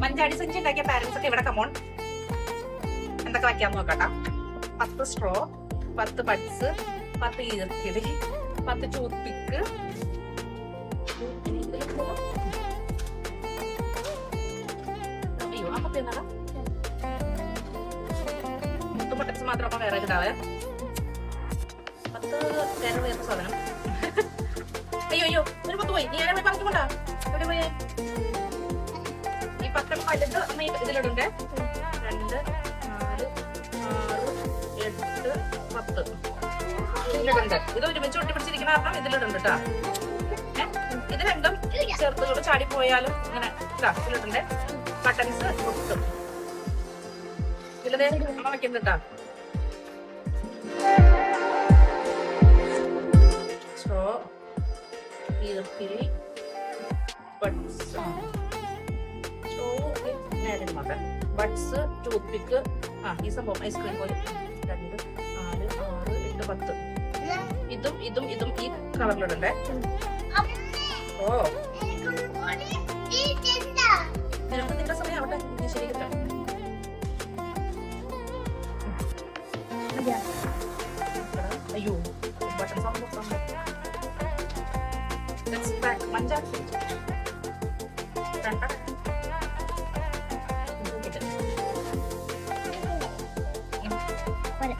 മഞ്ചാടി സഞ്ചി ഉണ്ടാക്കിയ പാരന്റ്സ് ഒക്കെ ഇവിടെ കമോൺ. എന്തൊക്കെ വയ്ക്കാന്ന് നോക്കട്ടാ. 10 സ്ട്രോ, 10 ബഡ്സ്, 10 ഈർക്കിളി, 10 ടൂത്ത് പിക്ക്, അയ്യോ അപ്പൊ എന്നാ ബട്ടൺസ് മാത്രം അപ്പൊ വേറെ ഇടാവേ. 10 വേറെ സാധനം. അയ്യോ ഒരു 10 പോയി. നീ ആരെ പോയി പറഞ്ഞുകൊണ്ടാ എവിടെ പോയേ? ഈ 10 വലുത് അമ്മ ഇതിലിടണ്ടേ. 2, 4, 6, 8, 10 ഇതിലിടുണ്ട്. ഇത് ഒരുമിച്ച് ഒട്ടിപ്പിടിച്ചിരിക്കുന്ന കാരണം ഇതിലിടുണ്ട് കേട്ടാ. ഇത് രണ്ടും ചെറുതുകൂടെ ചാടി പോയാലും ഇങ്ങനെ ഇതിലിട്ടുണ്ട്. ബട്ടൺസ് ഒട്ടും ഇതിലതേ അമ്മ വയ്ക്കുന്നുണ്ട് കേട്ടാ. സ്ട്രോ, ഈർക്കിളി, ബഡ്സ്, ബഡ്സ്, ടൂത്ത് പിക്ക്, ഈ സംഭവം ഐസ്ക്രീം പോലെ. 2, 4, 6, 8, 10 ഇതും ഇതും ഇതും ഈ കളറിലിടണ്ടേ. ഓ നിനക്ക് നിന്റെ സമയം ആവട്ടെ. ശരി കിട്ടാം. അയ്യോ ബട്ടൺ സംഭവം മഞ്ചാടി 2